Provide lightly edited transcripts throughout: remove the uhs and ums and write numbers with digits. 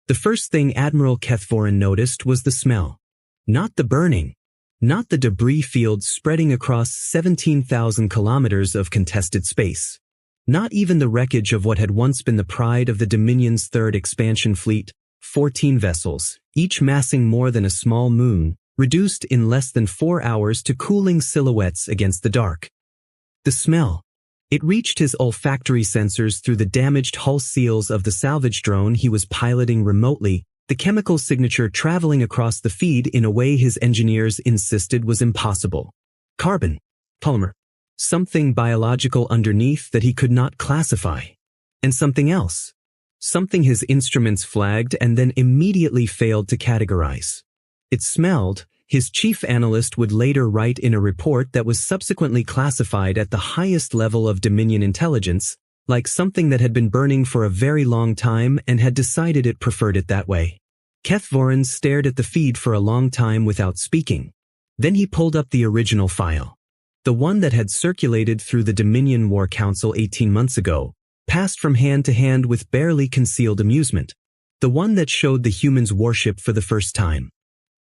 The first thing Admiral Kethvorin noticed was the smell. Not the burning. Not the debris fields spreading across 17,000 kilometers of contested space. Not even the wreckage of what had once been the pride of the Dominion's third expansion fleet, 14 vessels, each massing more than a small moon, reduced in less than 4 hours to cooling silhouettes against the dark. The smell. It reached his olfactory sensors through the damaged hull seals of the salvage drone he was piloting remotely, the chemical signature traveling across the feed in a way his engineers insisted was impossible. Carbon. Polymer. Something biological underneath that he could not classify. And something else. Something his instruments flagged and then immediately failed to categorize. It smelled, his chief analyst would later write in a report that was subsequently classified at the highest level of Dominion intelligence, like something that had been burning for a very long time and had decided it preferred it that way. Kethvorin stared at the feed for a long time without speaking. Then he pulled up the original file. The one that had circulated through the Dominion War Council 18 months ago, passed from hand to hand with barely concealed amusement. The one that showed the humans' warship for the first time.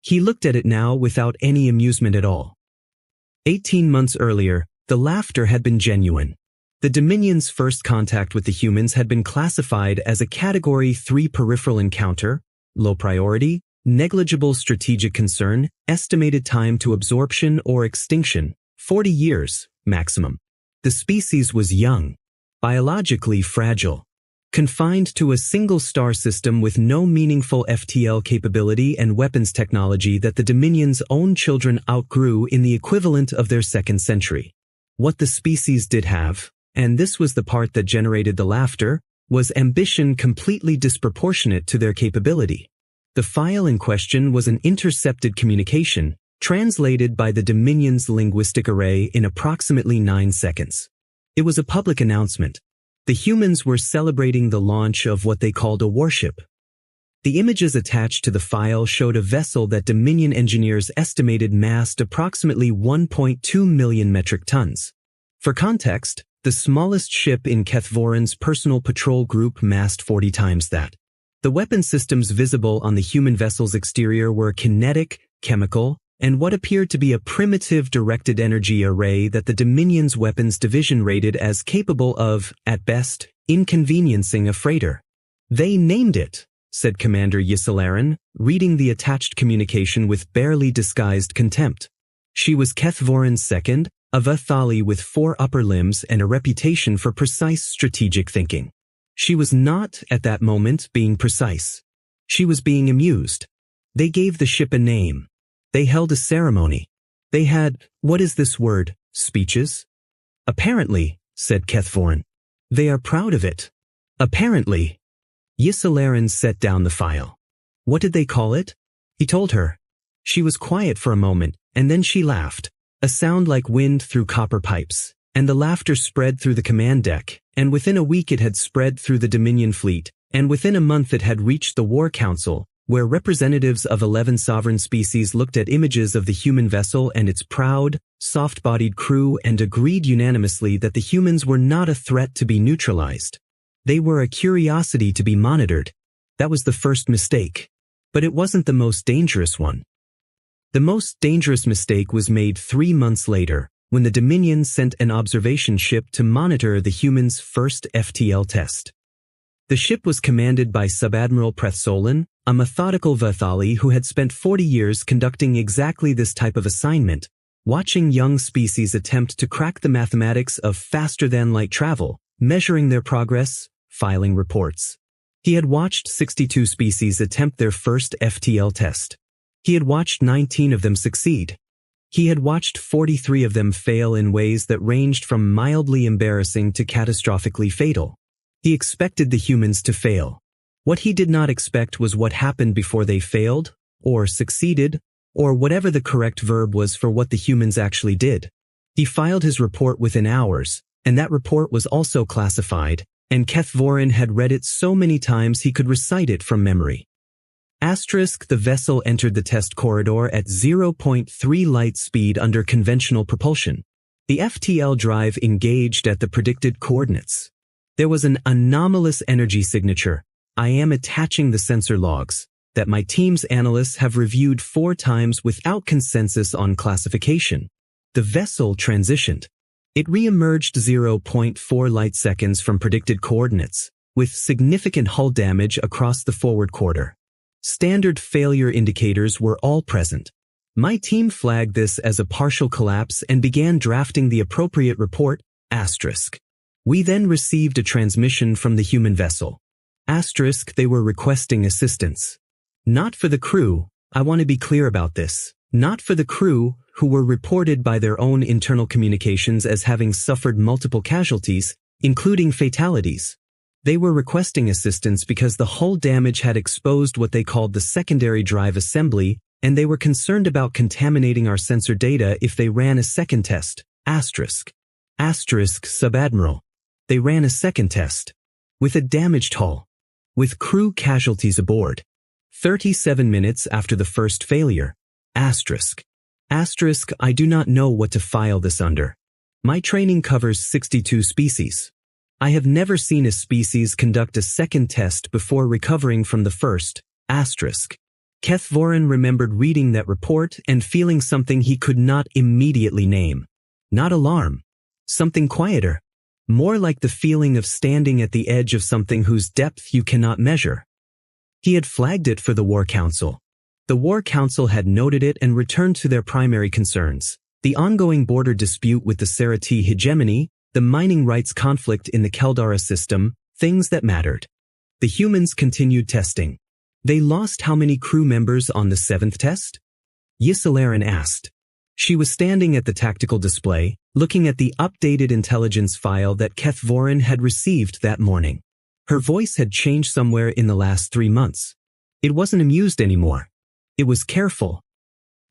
He looked at it now without any amusement at all. 18 months earlier, the laughter had been genuine. The Dominion's first contact with the humans had been classified as a Category 3 peripheral encounter, low priority, negligible strategic concern, estimated time to absorption or extinction, 40 years, maximum. The species was young, biologically fragile, confined to a single star system with no meaningful FTL capability and weapons technology that the Dominion's own children outgrew in the equivalent of their second century. What the species did have, and this was the part that generated the laughter, was ambition completely disproportionate to their capability. The file in question was an intercepted communication, translated by the Dominion's linguistic array in approximately 9 seconds. It was a public announcement. The humans were celebrating the launch of what they called a warship. The images attached to the file showed a vessel that Dominion engineers estimated massed approximately 1.2 million metric tons. For context, the smallest ship in Kethvorin's personal patrol group massed 40 times that. The weapon systems visible on the human vessel's exterior were kinetic, chemical, and what appeared to be a primitive directed energy array that the Dominion's weapons division rated as capable of, at best, inconveniencing a freighter. "They named it," said Commander Yisalaran, reading the attached communication with barely disguised contempt. She was Kethvorin's second, a Vathali with 4 upper limbs and a reputation for precise strategic thinking. She was not, at that moment, being precise. She was being amused. They gave the ship a name. They held a ceremony. They had, what is this word, speeches? "Apparently," said Kethvorin. "They are proud of it." "Apparently." Yisalaran set down the file. "What did they call it?" He told her. She was quiet for a moment, and then she laughed, a sound like wind through copper pipes, and the laughter spread through the command deck, and within a week it had spread through the Dominion fleet, and within a month it had reached the War Council, where representatives of 11 sovereign species looked at images of the human vessel and its proud, soft-bodied crew and agreed unanimously that the humans were not a threat to be neutralized. They were a curiosity to be monitored. That was the first mistake. But it wasn't the most dangerous one. The most dangerous mistake was made 3 months later, when the Dominion sent an observation ship to monitor the humans' first FTL test. The ship was commanded by Subadmiral Prethsolan, a methodical Vathali who had spent 40 years conducting exactly this type of assignment, watching young species attempt to crack the mathematics of faster-than-light travel, measuring their progress, filing reports. He had watched 62 species attempt their first FTL test. He had watched 19 of them succeed. He had watched 43 of them fail in ways that ranged from mildly embarrassing to catastrophically fatal. He expected the humans to fail. What he did not expect was what happened before they failed, or succeeded, or whatever the correct verb was for what the humans actually did. He filed his report within hours, and that report was also classified, and Kethvorin had read it so many times he could recite it from memory. The vessel entered the test corridor at 0.3 light speed under conventional propulsion. The FTL drive engaged at the predicted coordinates. There was an anomalous energy signature, I am attaching the sensor logs that my team's analysts have reviewed 4 times without consensus on classification. The vessel transitioned. It re-emerged 0.4 light seconds from predicted coordinates, with significant hull damage across the forward quarter. Standard failure indicators were all present. My team flagged this as a partial collapse and began drafting the appropriate report, *. We then received a transmission from the human vessel. * They were requesting assistance. Not for the crew, I want to be clear about this. Not for the crew, who were reported by their own internal communications as having suffered multiple casualties, including fatalities. They were requesting assistance because the hull damage had exposed what they called the secondary drive assembly, and they were concerned about contaminating our sensor data if they ran a second test. *. Subadmiral. They ran a second test. With a damaged hull. With crew casualties aboard. 37 minutes after the first failure. *. I do not know what to file this under. My training covers 62 species. I have never seen a species conduct a second test before recovering from the first. *. Kethvorin remembered reading that report and feeling something he could not immediately name. Not alarm. Something quieter. More like the feeling of standing at the edge of something whose depth you cannot measure. He had flagged it for the War Council. The War Council had noted it and returned to their primary concerns: the ongoing border dispute with the Serati hegemony, the mining rights conflict in the Keldara system, things that mattered. The humans continued testing. They lost how many crew members on the 7th test? Yisalaran asked. She was standing at the tactical display, looking at the updated intelligence file that Kethvorin had received that morning. Her voice had changed somewhere in the last 3 months. It wasn't amused anymore. It was careful.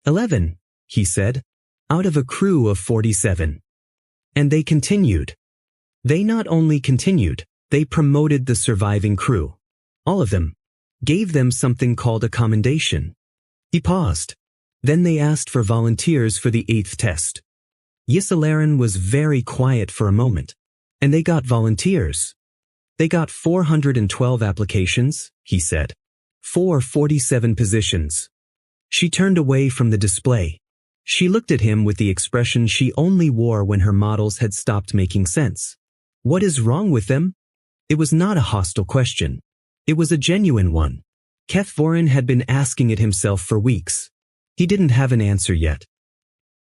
11, he said, out of a crew of 47. And they continued. They not only continued, they promoted the surviving crew. All of them. Gave them something called a commendation. He paused. Then they asked for volunteers for the 8th test. Yisalaran was very quiet for a moment. And they got volunteers. They got 412 applications, he said. 447 positions. She turned away from the display. She looked at him with the expression she only wore when her models had stopped making sense. What is wrong with them? It was not a hostile question. It was a genuine one. Kethvorin had been asking it himself for weeks. He didn't have an answer yet.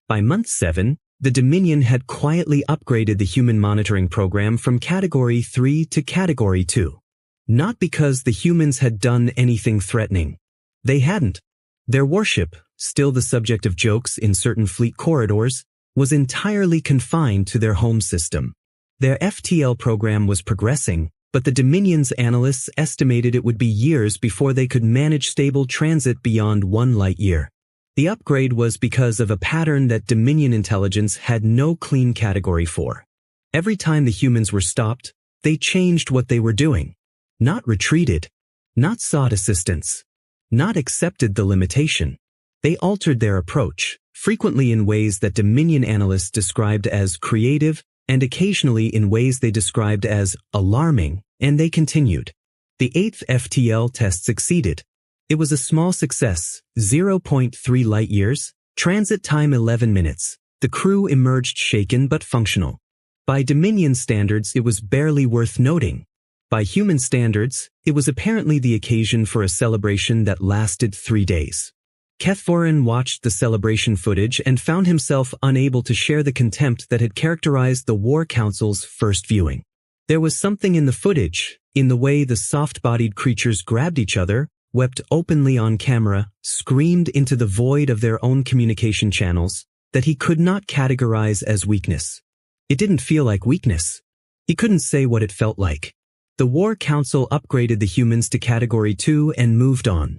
By month 7, the Dominion had quietly upgraded the human monitoring program from Category 3 to Category 2. Not because the humans had done anything threatening. They hadn't. Their warship, still the subject of jokes in certain fleet corridors, was entirely confined to their home system. Their FTL program was progressing, but the Dominion's analysts estimated it would be years before they could manage stable transit beyond 1 light year. The upgrade was because of a pattern that Dominion intelligence had no clean category for. Every time the humans were stopped, they changed what they were doing. Not retreated. Not sought assistance. Not accepted the limitation. They altered their approach, frequently in ways that Dominion analysts described as creative, and occasionally in ways they described as alarming, and they continued. The 8th FTL test succeeded. It was a small success, 0.3 light years, transit time 11 minutes. The crew emerged shaken but functional. By Dominion standards, it was barely worth noting. By human standards, it was apparently the occasion for a celebration that lasted 3 days. Kethvorin watched the celebration footage and found himself unable to share the contempt that had characterized the War Council's first viewing. There was something in the footage, in the way the soft-bodied creatures grabbed each other, wept openly on camera, screamed into the void of their own communication channels, that he could not categorize as weakness. It didn't feel like weakness. He couldn't say what it felt like. The War Council upgraded the humans to Category 2 and moved on.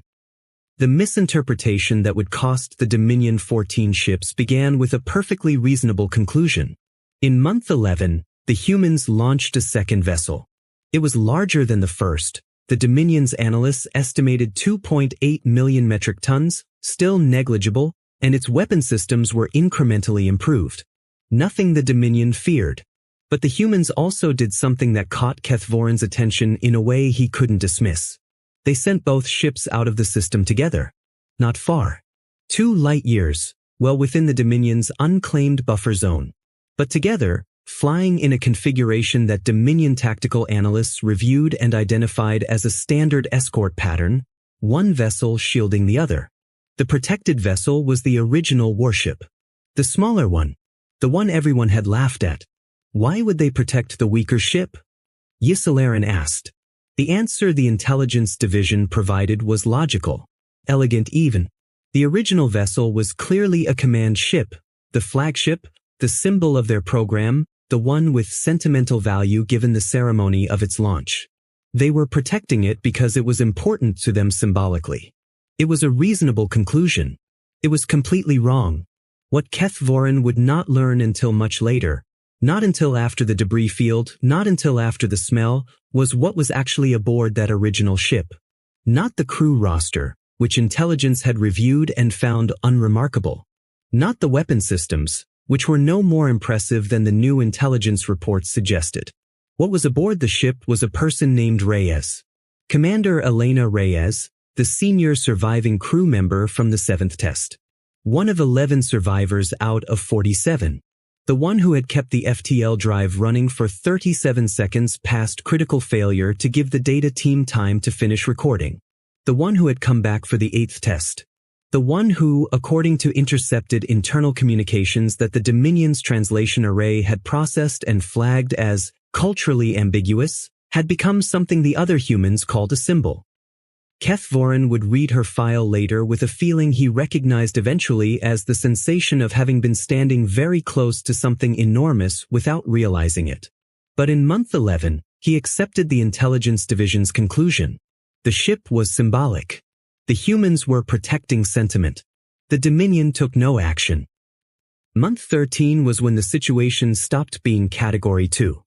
The misinterpretation that would cost the Dominion 14 ships began with a perfectly reasonable conclusion. In month 11, the humans launched a second vessel. It was larger than the first. The Dominion's analysts estimated 2.8 million metric tons, still negligible, and its weapon systems were incrementally improved. Nothing the Dominion feared. But the humans also did something that caught Kethvorin's attention in a way he couldn't dismiss. They sent both ships out of the system together. Not far. 2 light years, well within the Dominion's unclaimed buffer zone. But together, flying in a configuration that Dominion tactical analysts reviewed and identified as a standard escort pattern, one vessel shielding the other. The protected vessel was the original Warship. The smaller one. The one everyone had laughed at. Why would they protect the weaker ship? Ysilaran asked. The answer the intelligence division provided was logical. Elegant even. The original vessel was clearly a command ship, the flagship, the symbol of their program, the one with sentimental value given the ceremony of its launch. They were protecting it because it was important to them symbolically. It was a reasonable conclusion. It was completely wrong. What Kethvorin would not learn until much later, not until after the debris field, not until after the smell, was what was actually aboard that original ship. Not the crew roster, which intelligence had reviewed and found unremarkable. Not the weapon systems, which were no more impressive than the new intelligence reports suggested. What was aboard the ship was a person named Reyes. Commander Elena Reyes, the senior surviving crew member from the 7th test. One of 11 survivors out of 47. The one who had kept the FTL drive running for 37 seconds past critical failure to give the data team time to finish recording. The one who had come back for the 8th test. The one who, according to intercepted internal communications that the Dominion's translation array had processed and flagged as culturally ambiguous, had become something the other humans called a symbol. Kethvorin would read her file later with a feeling he recognized eventually as the sensation of having been standing very close to something enormous without realizing it. But in month 11, he accepted the intelligence division's conclusion. The ship was symbolic. The humans were protecting sentiment. The Dominion took no action. Month 13 was when the situation stopped being Category 2.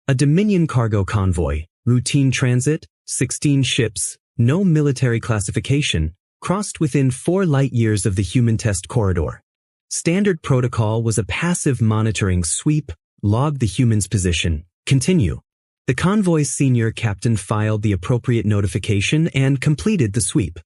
A Dominion cargo convoy, routine transit, 16 ships, no military classification, crossed within 4 light years of the human test corridor. Standard protocol was a passive monitoring sweep, log the human's position, continue. The convoy's senior captain filed the appropriate notification and completed the sweep.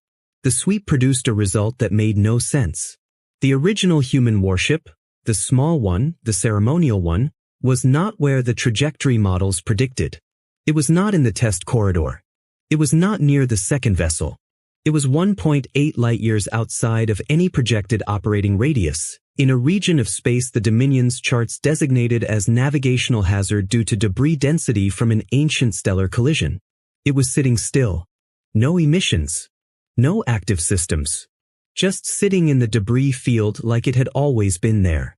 The sweep produced a result that made no sense. The original human warship, the small one, the ceremonial one, was not where the trajectory models predicted. It was not in the test corridor. It was not near the second vessel. It was 1.8 light-years outside of any projected operating radius, in a region of space the Dominion's charts designated as navigational hazard due to debris density from an ancient stellar collision. It was sitting still. No emissions. No active systems. Just sitting in the debris field like it had always been there.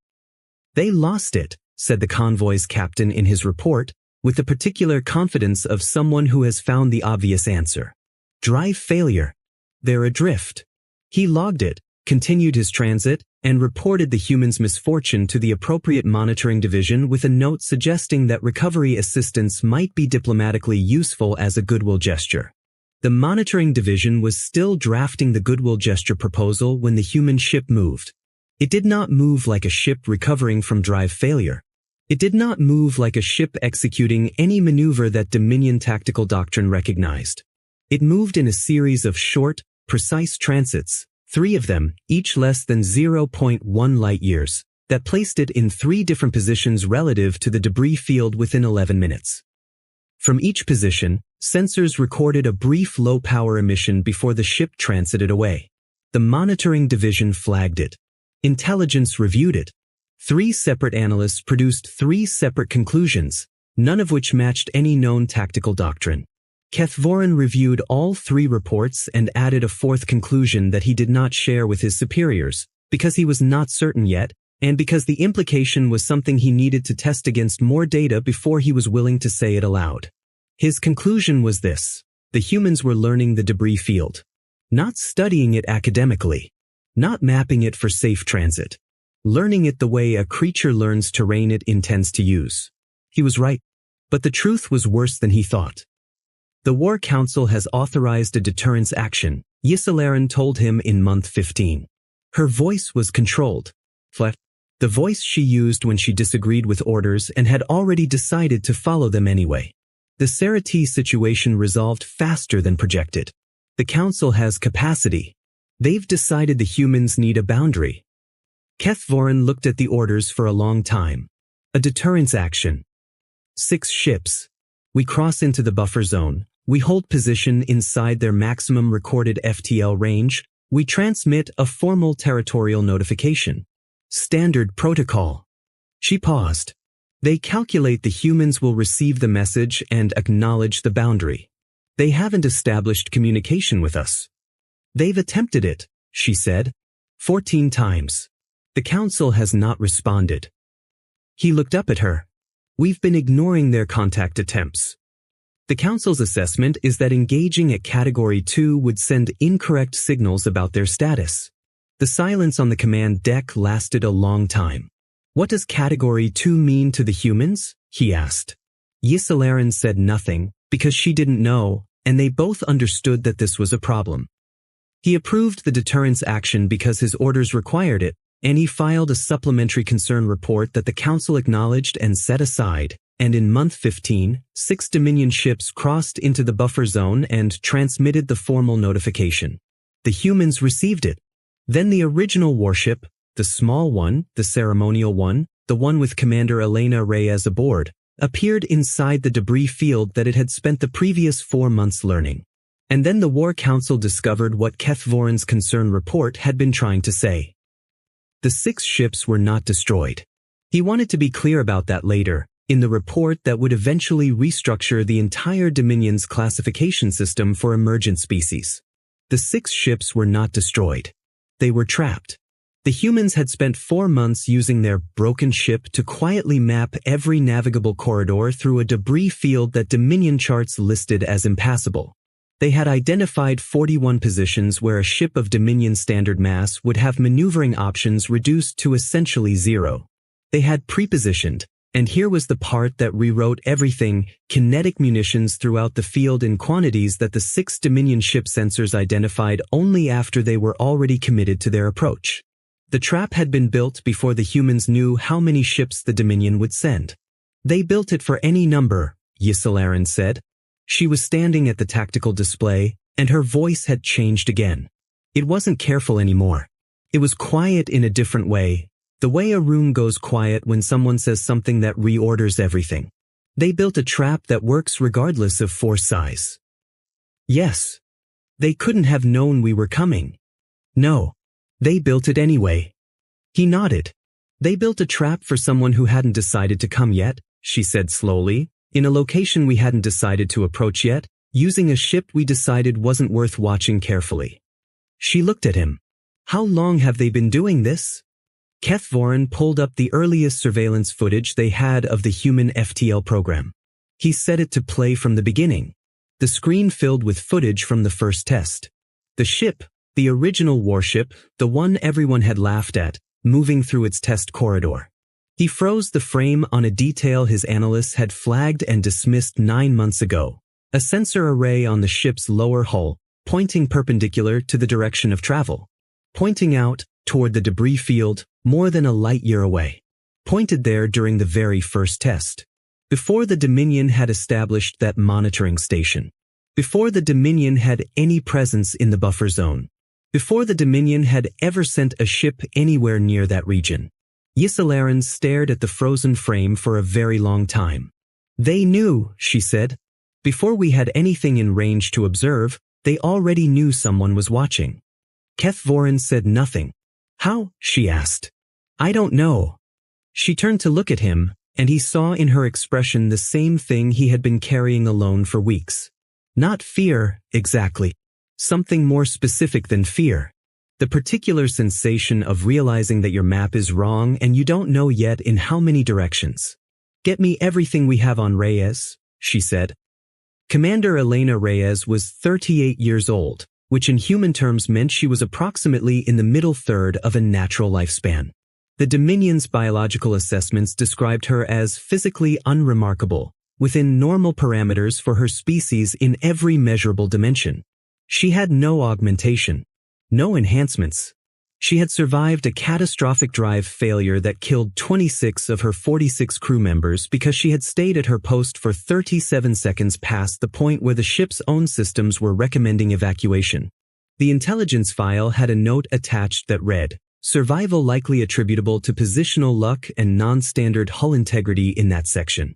They lost it, said the convoy's captain in his report, with the particular confidence of someone who has found the obvious answer. Drive failure. They're adrift. He logged it, continued his transit, and reported the human's misfortune to the appropriate monitoring division with a note suggesting that recovery assistance might be diplomatically useful as a goodwill gesture. The monitoring division was still drafting the goodwill gesture proposal when the human ship moved. It did not move like a ship recovering from drive failure. It did not move like a ship executing any maneuver that Dominion tactical doctrine recognized. It moved in a series of short, precise transits, 3 of them, each less than 0.1 light-years, that placed it in 3 different positions relative to the debris field within 11 minutes. From each position, sensors recorded a brief low-power emission before the ship transited away. The monitoring division flagged it. Intelligence reviewed it. 3 separate analysts produced 3 separate conclusions, none of which matched any known tactical doctrine. Kethvorin reviewed all 3 reports and added a 4th conclusion that he did not share with his superiors, because he was not certain yet, and because the implication was something he needed to test against more data before he was willing to say it aloud. His conclusion was this: the humans were learning the debris field. Not studying it academically. Not mapping it for safe transit. Learning it the way a creature learns terrain it intends to use. He was right. But the truth was worse than he thought. The War Council has authorized a deterrence action, Ysilaran told him in month 15. Her voice was controlled. Flat. The voice she used when she disagreed with orders and had already decided to follow them anyway. The Serati situation resolved faster than projected. The Council has capacity. They've decided the humans need a boundary. Kethvorin looked at the orders for a long time. A deterrence action. 6 ships. We cross into the buffer zone. We hold position inside their maximum recorded FTL range. We transmit a formal territorial notification. Standard protocol. She paused. They calculate the humans will receive the message and acknowledge the boundary. They haven't established communication with us. They've attempted it, she said. 14 times. The Council has not responded. He looked up at her. We've been ignoring their contact attempts. The Council's assessment is that engaging at Category 2 would send incorrect signals about their status. The silence on the command deck lasted a long time. What does Category 2 mean to the humans? He asked. Yisalaran said nothing, because she didn't know, and they both understood that this was a problem. He approved the deterrence action because his orders required it, and he filed a supplementary concern report that the Council acknowledged and set aside, and in month 15, 6 Dominion ships crossed into the buffer zone and transmitted the formal notification. The humans received it. Then the original warship, the small one, the ceremonial one, the one with Commander Elena Reyes aboard, appeared inside the debris field that it had spent the previous 4 months learning. And then the War Council discovered what Kethvorin's concern report had been trying to say. The 6 ships were not destroyed. He wanted to be clear about that later, in the report that would eventually restructure the entire Dominion's classification system for emergent species. The 6 ships were not destroyed. They were trapped. The humans had spent 4 months using their broken ship to quietly map every navigable corridor through a debris field that Dominion charts listed as impassable. They had identified 41 positions where a ship of Dominion standard mass would have maneuvering options reduced to essentially 0. They had pre-positioned, and here was the part that rewrote everything, kinetic munitions throughout the field in quantities that the 6 Dominion ship sensors identified only after they were already committed to their approach. The trap had been built before the humans knew how many ships the Dominion would send. They built it for any number, Yisalaran said. She was standing at the tactical display, and her voice had changed again. It wasn't careful anymore. It was quiet in a different way, the way a room goes quiet when someone says something that reorders everything. They built a trap that works regardless of force size. Yes. They couldn't have known we were coming. No. They built it anyway. He nodded. They built a trap for someone who hadn't decided to come yet, she said slowly, in a location we hadn't decided to approach yet, using a ship we decided wasn't worth watching carefully. She looked at him. How long have they been doing this? Kethvorin pulled up the earliest surveillance footage they had of the human FTL program. He set it to play from the beginning. The screen filled with footage from the first test. The ship, the original warship, the one everyone had laughed at, moving through its test corridor. He froze the frame on a detail his analysts had flagged and dismissed 9 months ago. A sensor array on the ship's lower hull, pointing perpendicular to the direction of travel. Pointing out, toward the debris field, more than a light year away. Pointed there during the very first test. Before the Dominion had established that monitoring station. Before the Dominion had any presence in the buffer zone. Before the Dominion had ever sent a ship anywhere near that region. Yisalaran stared at the frozen frame for a very long time. They knew, she said. Before we had anything in range to observe, they already knew someone was watching. Kethvorin said nothing. How? She asked. I don't know. She turned to look at him, and he saw in her expression the same thing he had been carrying alone for weeks. Not fear, exactly. Something more specific than fear. The particular sensation of realizing that your map is wrong and you don't know yet in how many directions. Get me everything we have on Reyes, she said. Commander Elena Reyes was 38 years old, which in human terms meant she was approximately in the middle third of a natural lifespan. The Dominion's biological assessments described her as physically unremarkable, within normal parameters for her species in every measurable dimension. She had no augmentation, no enhancements. She had survived a catastrophic drive failure that killed 26 of her 46 crew members because she had stayed at her post for 37 seconds past the point where the ship's own systems were recommending evacuation. The intelligence file had a note attached that read, "Survival likely attributable to positional luck and non-standard hull integrity in that section."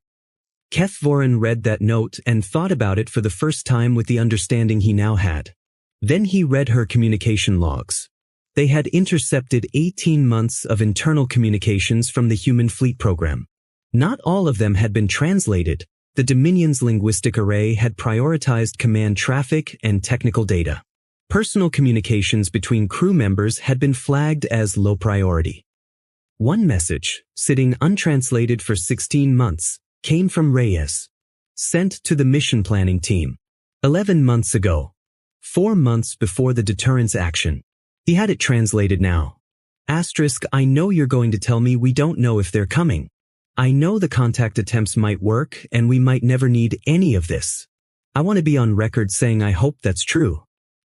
Kethvorin read that note and thought about it for the first time with the understanding he now had. Then he read her communication logs. They had intercepted 18 months of internal communications from the human fleet program. Not all of them had been translated. The Dominion's linguistic array had prioritized command traffic and technical data. Personal communications between crew members had been flagged as low priority. One message, sitting untranslated for 16 months, came from Reyes. Sent to the mission planning team. 11 months ago. 4 months before the deterrence action. He had it translated now. I know you're going to tell me we don't know if they're coming. I know the contact attempts might work and we might never need any of this. I want to be on record saying I hope that's true.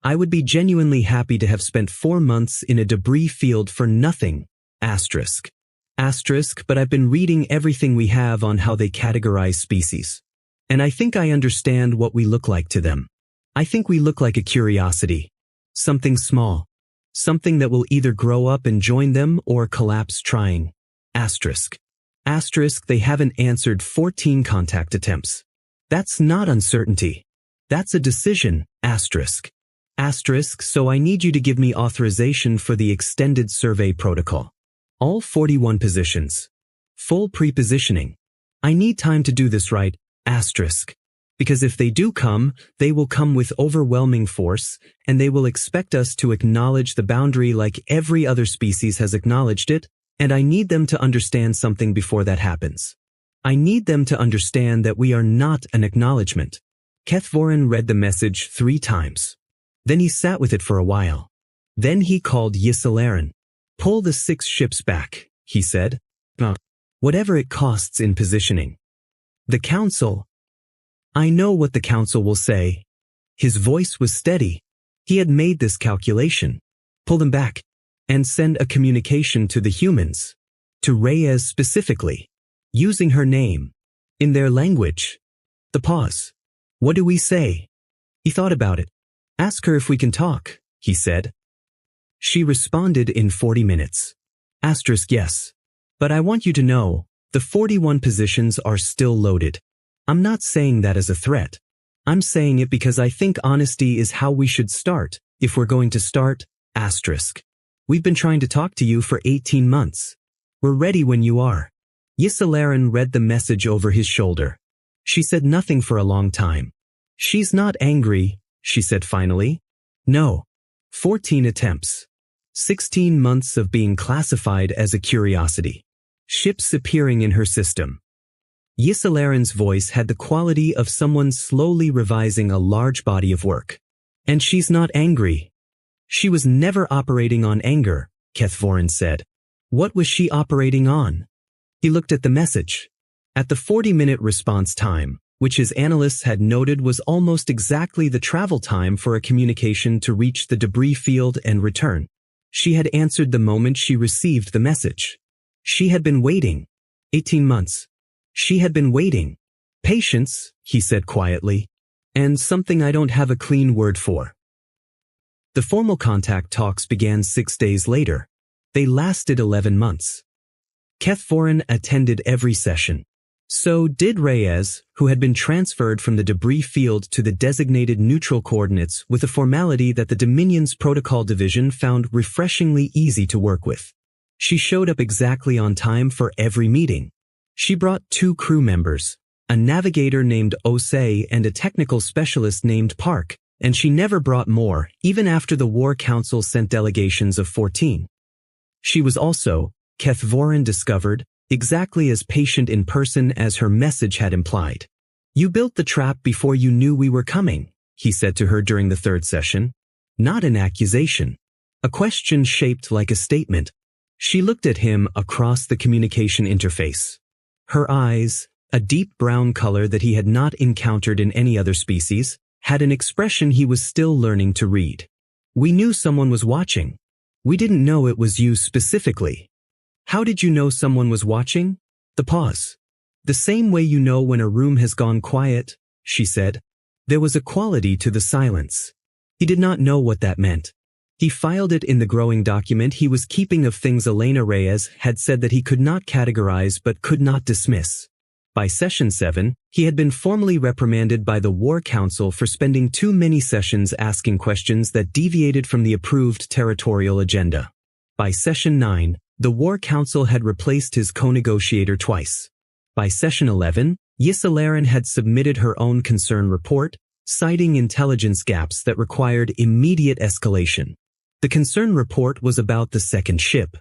I would be genuinely happy to have spent 4 months in a debris field for nothing. But I've been reading everything we have on how they categorize species. And I think I understand what we look like to them. I think we look like a curiosity. Something small. Something that will either grow up and join them or collapse trying. They haven't answered 14 contact attempts. That's not uncertainty. That's a decision. So I need you to give me authorization for the extended survey protocol. All 41 positions. Full pre-positioning. I need time to do this right. Because if they do come, they will come with overwhelming force, and they will expect us to acknowledge the boundary like every other species has acknowledged it, and I need them to understand something before that happens. I need them to understand that we are not an acknowledgement. Kethvorin read the message 3 times. Then he sat with it for a while. Then he called Yisalaran. "Pull the 6 ships back," he said. "Whatever it costs in positioning." The council. I know what the council will say. His voice was steady. He had made this calculation. Pull them back. And send a communication to the humans. To Reyes specifically. Using her name. In their language. The pause. What do we say? He thought about it. Ask her if we can talk, he said. She responded in 40 minutes. Yes. But I want you to know, the 41 positions are still loaded. I'm not saying that as a threat. I'm saying it because I think honesty is how we should start, if we're going to start. We've been trying to talk to you for 18 months. We're ready when you are. Yisalaran read the message over his shoulder. She said nothing for a long time. She's not angry, she said finally. No. 14 attempts. 16 months of being classified as a curiosity. Ships appearing in her system. Yisalaran's voice had the quality of someone slowly revising a large body of work. And she's not angry. She was never operating on anger, Kethvorin said. What was she operating on? He looked at the message. At the 40-minute response time, which his analysts had noted was almost exactly the travel time for a communication to reach the debris field and return. She had answered the moment she received the message. She had been waiting. 18 months. She had been waiting. Patience, he said quietly. And something I don't have a clean word for. The formal contact talks began 6 days later. They lasted 11 months. Kethvorin attended every session. So did Reyes, who had been transferred from the debris field to the designated neutral coordinates with a formality that the Dominion's Protocol Division found refreshingly easy to work with. She showed up exactly on time for every meeting. She brought 2 crew members, a navigator named Osei and a technical specialist named Park, and she never brought more, even after the War Council sent delegations of 14. She was also, Kethvorin discovered, exactly as patient in person as her message had implied. You built the trap before you knew we were coming, he said to her during the 3rd session. Not an accusation. A question shaped like a statement. She looked at him across the communication interface. Her eyes, a deep brown color that he had not encountered in any other species, had an expression he was still learning to read. We knew someone was watching. We didn't know it was you specifically. How did you know someone was watching? The pause. The same way you know when a room has gone quiet, she said. There was a quality to the silence. He did not know what that meant. He filed it in the growing document he was keeping of things Elena Reyes had said that he could not categorize but could not dismiss. By session 7, he had been formally reprimanded by the War Council for spending too many sessions asking questions that deviated from the approved territorial agenda. By session 9, the War Council had replaced his co-negotiator twice. By session 11, Yisalaran had submitted her own concern report, citing intelligence gaps that required immediate escalation. The concern report was about the second ship.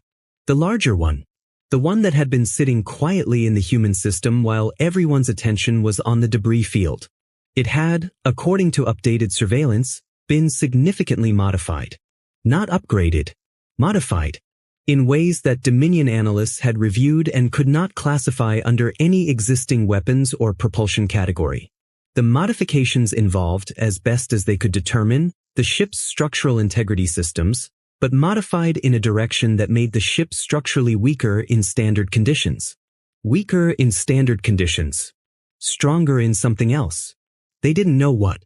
The larger one. The one that had been sitting quietly in the human system while everyone's attention was on the debris field. It had, according to updated surveillance, been significantly modified. Not upgraded. Modified. In ways that Dominion analysts had reviewed and could not classify under any existing weapons or propulsion category. The modifications involved, as best as they could determine, the ship's structural integrity systems, but modified in a direction that made the ship structurally weaker in standard conditions. Weaker in standard conditions. Stronger in something else. They didn't know what.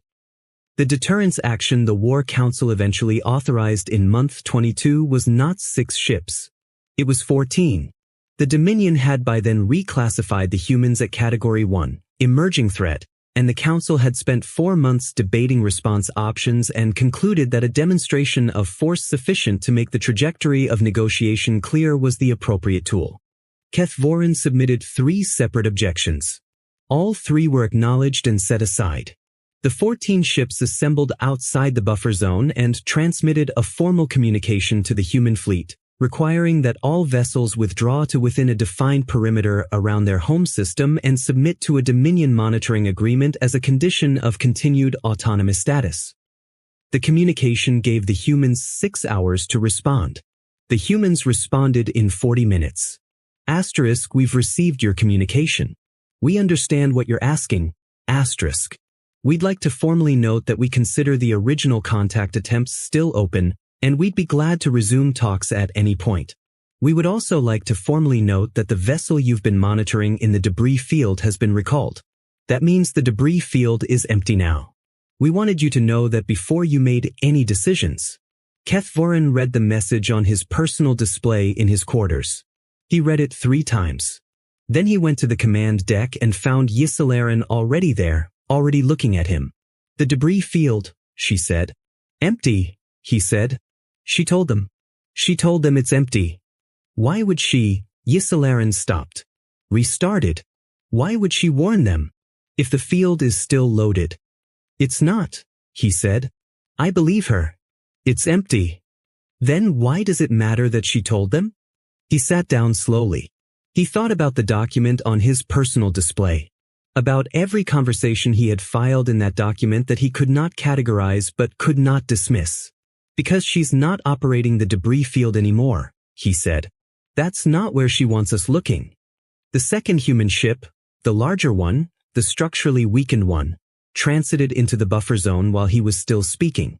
The deterrence action the War Council eventually authorized in month 22 was not 6 ships. It was 14. The Dominion had by then reclassified the humans at Category 1, Emerging Threat, and the Council had spent 4 months debating response options and concluded that a demonstration of force sufficient to make the trajectory of negotiation clear was the appropriate tool. Kethvorin submitted 3 separate objections. All 3 were acknowledged and set aside. The 14 ships assembled outside the buffer zone and transmitted a formal communication to the human fleet, requiring that all vessels withdraw to within a defined perimeter around their home system and submit to a Dominion monitoring agreement as a condition of continued autonomous status. The communication gave the humans 6 hours to respond. The humans responded in 40 minutes. Asterisk, we've received your communication. We understand what you're asking. Asterisk. We'd like to formally note that we consider the original contact attempts still open, and we'd be glad to resume talks at any point. We would also like to formally note that the vessel you've been monitoring in the debris field has been recalled. That means the debris field is empty now. We wanted you to know that before you made any decisions. Kethvorin read the message on his personal display in his quarters. He read it 3 times. Then he went to the command deck and found Yisalaran already there, already looking at him. The debris field, she said. Empty, he said. She told them. She told them it's empty. Why would she? Yisalaran stopped. Restarted. Why would she warn them? If the field is still loaded. It's not, he said. I believe her. It's empty. Then why does it matter that she told them? He sat down slowly. He thought about the document on his personal display. About every conversation he had filed in that document that he could not categorize but could not dismiss. Because she's not operating the debris field anymore, he said. That's not where she wants us looking. The second human ship, the larger one, the structurally weakened one, transited into the buffer zone while he was still speaking.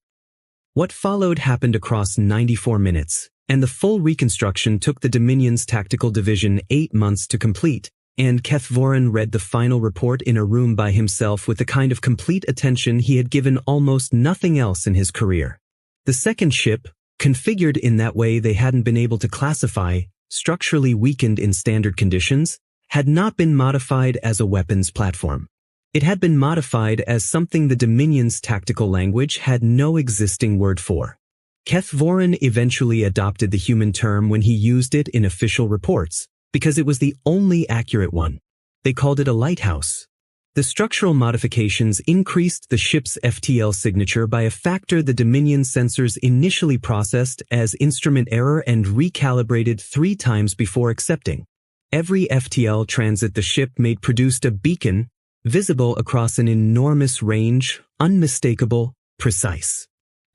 What followed happened across 94 minutes, and the full reconstruction took the Dominion's tactical division 8 months to complete. And Kethvorin read the final report in a room by himself with the kind of complete attention he had given almost nothing else in his career. The second ship, configured in that way they hadn't been able to classify, structurally weakened in standard conditions, had not been modified as a weapons platform. It had been modified as something the Dominion's tactical language had no existing word for. Kethvorin eventually adopted the human term when he used it in official reports, because it was the only accurate one. They called it a lighthouse. The structural modifications increased the ship's FTL signature by a factor the Dominion sensors initially processed as instrument error and recalibrated 3 times before accepting. Every FTL transit the ship made produced a beacon, visible across an enormous range, unmistakable, precise.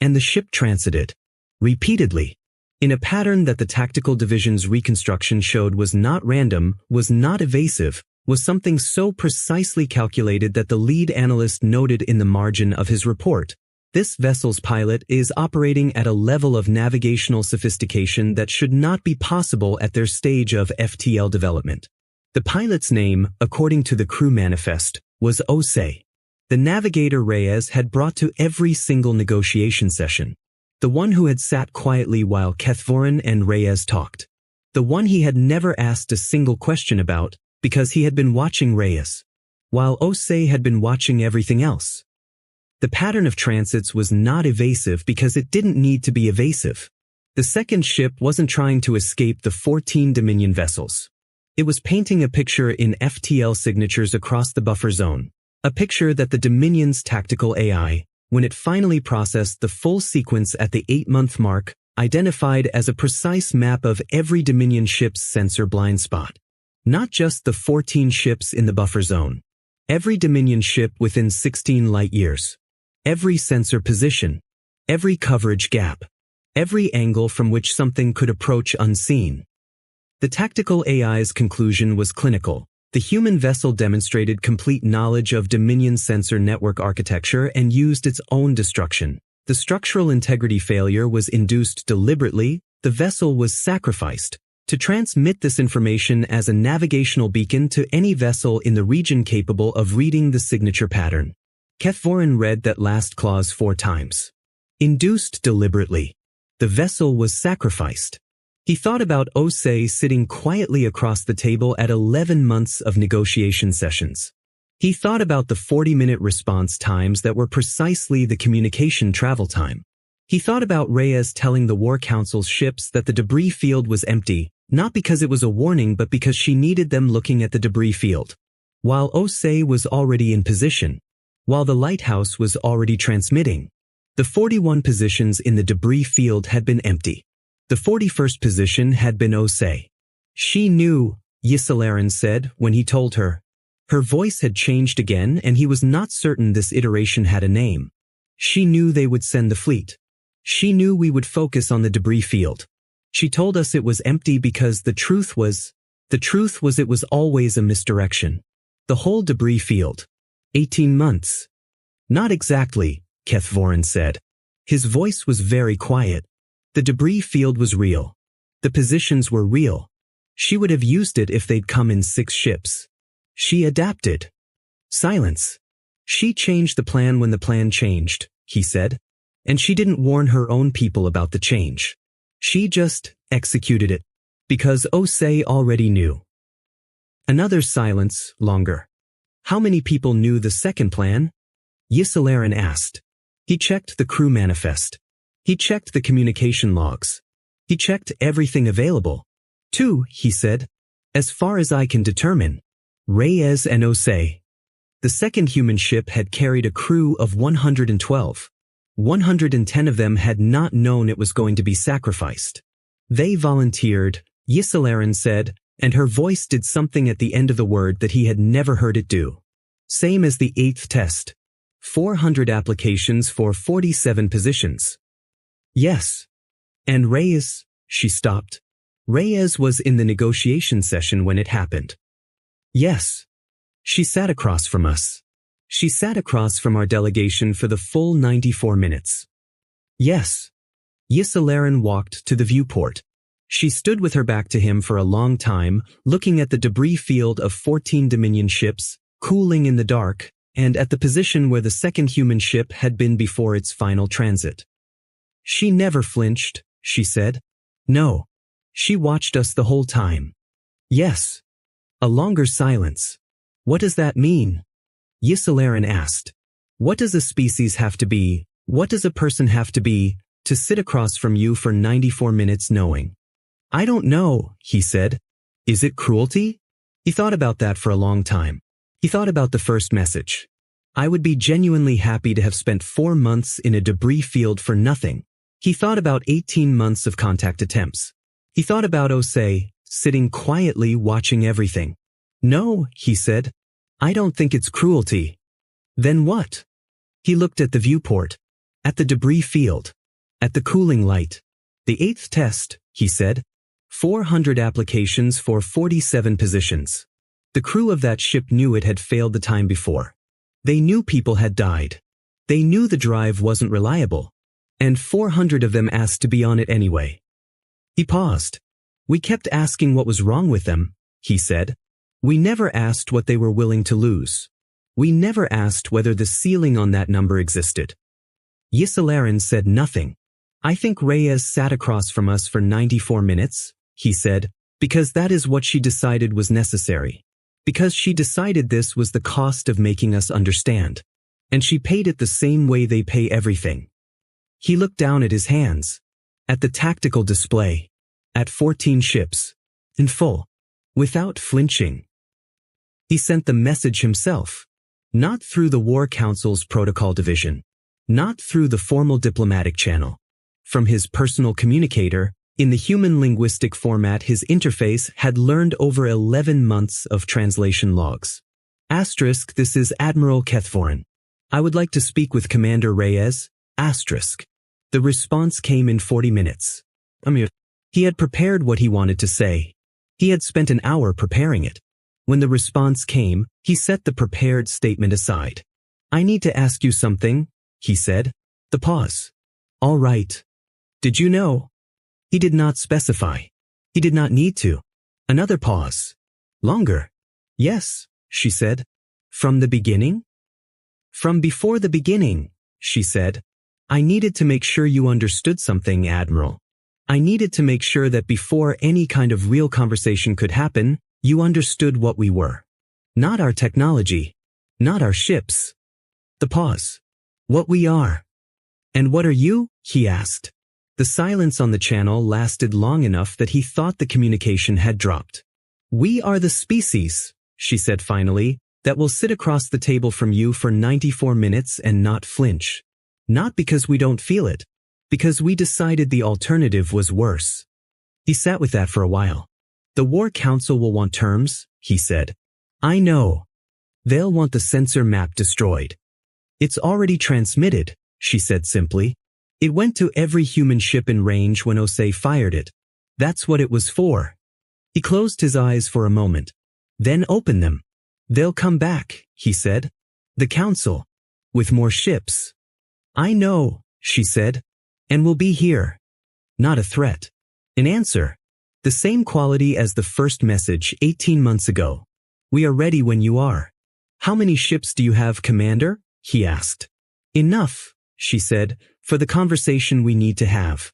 And the ship transited. Repeatedly. In a pattern that the tactical division's reconstruction showed was not random, was not evasive, was something so precisely calculated that the lead analyst noted in the margin of his report, This vessel's pilot is operating at a level of navigational sophistication that should not be possible at their stage of FTL development. The pilot's name, according to the crew manifest, was Osei. The navigator Reyes had brought to every single negotiation session. The one who had sat quietly while Kethvorin and Reyes talked. The one he had never asked a single question about, because he had been watching Reyes, while Osei had been watching everything else. The pattern of transits was not evasive because it didn't need to be evasive. The second ship wasn't trying to escape the 14 Dominion vessels. It was painting a picture in FTL signatures across the buffer zone, a picture that the Dominion's tactical AI, when it finally processed the full sequence at the 8-month mark, identified as a precise map of every Dominion ship's sensor blind spot. Not just the 14 ships in the buffer zone. Every Dominion ship within 16 light years. Every sensor position. Every coverage gap. Every angle from which something could approach unseen. The tactical AI's conclusion was clinical. The human vessel demonstrated complete knowledge of Dominion sensor network architecture and used its own destruction. The structural integrity failure was induced deliberately. The vessel was sacrificed to transmit this information as a navigational beacon to any vessel in the region capable of reading the signature pattern. Kethvorin read that last clause 4 times. Induced deliberately. The vessel was sacrificed. He thought about Osei sitting quietly across the table at 11 months of negotiation sessions. He thought about the 40-minute response times that were precisely the communication travel time. He thought about Reyes telling the War Council's ships that the debris field was empty, not because it was a warning but because she needed them looking at the debris field. While Osei was already in position. While the lighthouse was already transmitting. The 41 positions in the debris field had been empty. The 41st position had been Osei. She knew, Yisalaran said when he told her. Her voice had changed again and he was not certain this iteration had a name. She knew they would send the fleet. She knew we would focus on the debris field. She told us it was empty because the truth was it was always a misdirection. The whole debris field. 18 months. Not exactly, Kethvorin said. His voice was very quiet. The debris field was real. The positions were real. She would have used it if they'd come in 6 ships. She adapted. Silence. She changed the plan when the plan changed, he said. And she didn't warn her own people about the change. She just executed it. Because Osei already knew. Another silence, longer. How many people knew the second plan? Yisalaran asked. He checked the crew manifest. He checked the communication logs. He checked everything available. 2, he said. As far as I can determine. Reyes and Osei. The second human ship had carried a crew of 112. 110 of them had not known it was going to be sacrificed. They volunteered, Yisalaran said, and her voice did something at the end of the word that he had never heard it do. Same as the 8th test. 400 applications for 47 positions. Yes. And Reyes, she stopped. Reyes was in the negotiation session when it happened. Yes. She sat across from us. She sat across from our delegation for the full 94 minutes. Yes. Yisalaran walked to the viewport. She stood with her back to him for a long time, looking at the debris field of 14 Dominion ships, cooling in the dark, and at the position where the second human ship had been before its final transit. She never flinched, she said. No. She watched us the whole time. Yes. A longer silence. What does that mean? Yisalaran asked. What does a species have to be, what does a person have to be, to sit across from you for 94 minutes knowing? I don't know, he said. Is it cruelty? He thought about that for a long time. He thought about the first message. I would be genuinely happy to have spent 4 months in a debris field for nothing. He thought about 18 months of contact attempts. He thought about Osei, sitting quietly watching everything. No, he said. I don't think it's cruelty. Then what? He looked at the viewport. At the debris field. At the cooling light. The 8th test, he said. 400 applications for 47 positions. The crew of that ship knew it had failed the time before. They knew people had died. They knew the drive wasn't reliable, and 400 of them asked to be on it anyway. He paused. We kept asking what was wrong with them, he said. We never asked what they were willing to lose. We never asked whether the ceiling on that number existed. Yisalaran said nothing. I think Reyes sat across from us for 94 minutes, he said, because that is what she decided was necessary. Because she decided this was the cost of making us understand. And she paid it the same way they pay everything. He looked down at his hands, at the tactical display, at 14 ships, in full, without flinching. He sent the message himself, not through the War Council's protocol division, not through the formal diplomatic channel. From his personal communicator, in the human linguistic format his interface had learned over 11 months of translation logs. Asterisk, this is Admiral Kethvorin. I would like to speak with Commander Reyes, asterisk. The response came in 40 minutes. He had prepared what he wanted to say. He had spent an hour preparing it. When the response came, he set the prepared statement aside. I need to ask you something, he said. The pause. All right. Did you know? He did not specify. He did not need to. Another pause. Longer. Yes, she said. From the beginning? From before the beginning, she said. I needed to make sure you understood something, Admiral. I needed to make sure that before any kind of real conversation could happen, you understood what we were. Not our technology. Not our ships. The pause. What we are. And what are you? He asked. The silence on the channel lasted long enough that he thought the communication had dropped. We are the species, she said finally, that will sit across the table from you for 94 minutes and not flinch. Not because we don't feel it, because we decided the alternative was worse. He sat with that for a while. The War Council will want terms, he said. I know. They'll want the sensor map destroyed. It's already transmitted, she said simply. It went to every human ship in range when Osei fired it. That's what it was for. He closed his eyes for a moment, then opened them. They'll come back, he said. The Council. With more ships. I know, she said. And we'll be here. Not a threat. An answer. The same quality as the first message 18 months ago. We are ready when you are. How many ships do you have, Commander? He asked. Enough, she said, for the conversation we need to have.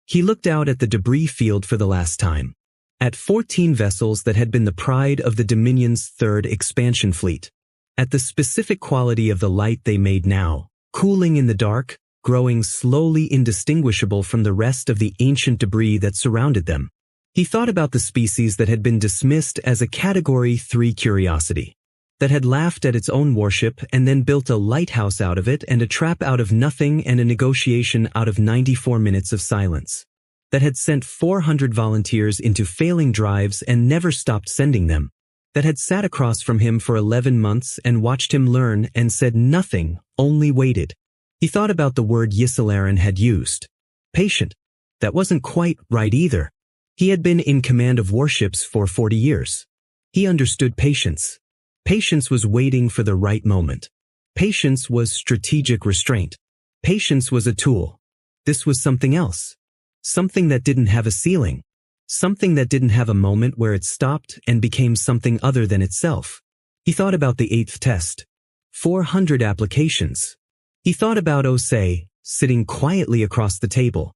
He looked out at the debris field for the last time. At 14 vessels that had been the pride of the Dominion's third expansion fleet. At the specific quality of the light they made now, cooling in the dark, growing slowly indistinguishable from the rest of the ancient debris that surrounded them. He thought about the species that had been dismissed as a Category 3 curiosity, that had laughed at its own warship and then built a lighthouse out of it and a trap out of nothing and a negotiation out of 94 minutes of silence, that had sent 400 volunteers into failing drives and never stopped sending them, that had sat across from him for 11 months and watched him learn and said nothing, only waited. He thought about the word Yisalaran had used. Patient. That wasn't quite right either. He had been in command of warships for 40 years. He understood patience. Patience was waiting for the right moment. Patience was strategic restraint. Patience was a tool. This was something else. Something that didn't have a ceiling. Something that didn't have a moment where it stopped and became something other than itself. He thought about the 8th test. 400 applications. He thought about Osei, sitting quietly across the table.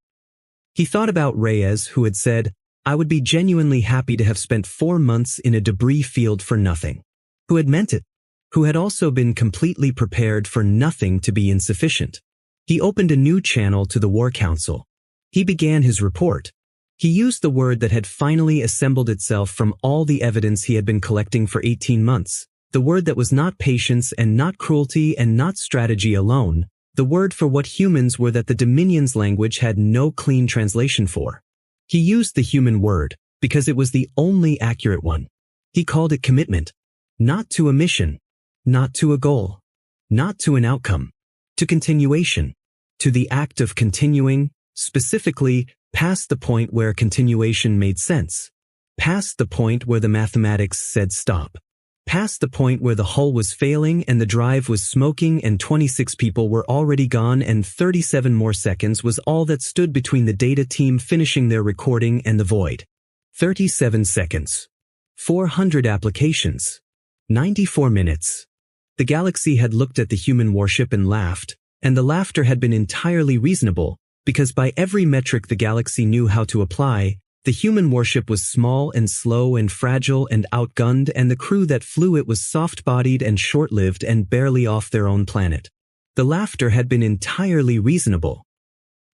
He thought about Reyes, who had said, I would be genuinely happy to have spent 4 months in a debris field for nothing. Who had meant it. Who had also been completely prepared for nothing to be insufficient. He opened a new channel to the War Council. He began his report. He used the word that had finally assembled itself from all the evidence he had been collecting for 18 months. The word that was not patience and not cruelty and not strategy alone. The word for what humans were that the Dominion's language had no clean translation for. He used the human word because it was the only accurate one. He called it commitment. Not to a mission. Not to a goal. Not to an outcome. To continuation. To the act of continuing, specifically, past the point where continuation made sense. Past the point where the mathematics said stop. Past the point where the hull was failing and the drive was smoking and 26 people were already gone and 37 more seconds was all that stood between the data team finishing their recording and the void. 37 seconds. 400 applications. 94 minutes. The galaxy had looked at the human warship and laughed, and the laughter had been entirely reasonable, because by every metric the galaxy knew how to apply, the human warship was small and slow and fragile and outgunned, and the crew that flew it was soft-bodied and short-lived and barely off their own planet. The laughter had been entirely reasonable.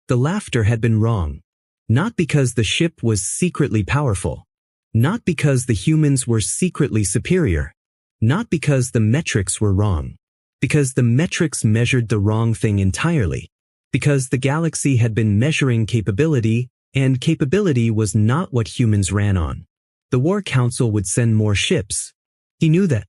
The laughter had been wrong. Not because the ship was secretly powerful. Not because the humans were secretly superior. Not because the metrics were wrong. Because the metrics measured the wrong thing entirely. Because the galaxy had been measuring capability, and capability was not what humans ran on. The War Council would send more ships. He knew that.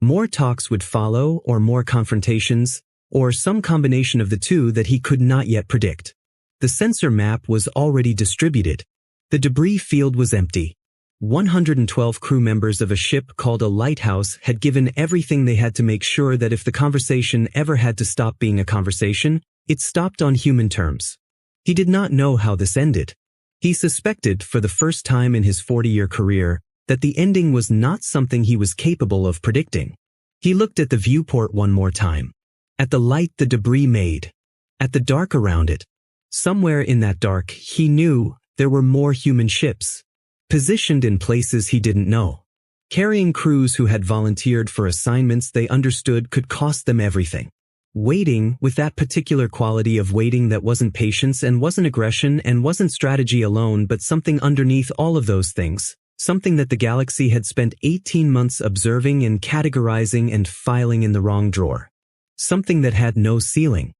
More talks would follow, or more confrontations, or some combination of the two that he could not yet predict. The sensor map was already distributed. The debris field was empty. 112 crew members of a ship called a lighthouse had given everything they had to make sure that if the conversation ever had to stop being a conversation, it stopped on human terms. He did not know how this ended. He suspected, for the first time in his 40-year career, that the ending was not something he was capable of predicting. He looked at the viewport one more time. At the light the debris made. At the dark around it. Somewhere in that dark, he knew, there were more human ships. Positioned in places he didn't know. Carrying crews who had volunteered for assignments they understood could cost them everything. Waiting, with that particular quality of waiting that wasn't patience and wasn't aggression and wasn't strategy alone but something underneath all of those things, something that the galaxy had spent 18 months observing and categorizing and filing in the wrong drawer. Something that had no ceiling.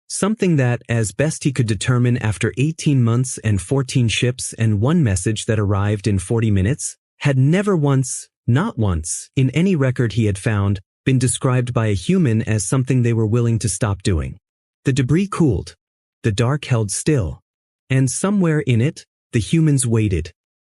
Something that, as best he could determine after 18 months and 14 ships and one message that arrived in 40 minutes, had never once, not once, in any record he had found, been described by a human as something they were willing to stop doing. The debris cooled. The dark held still. And somewhere in it, the humans waited.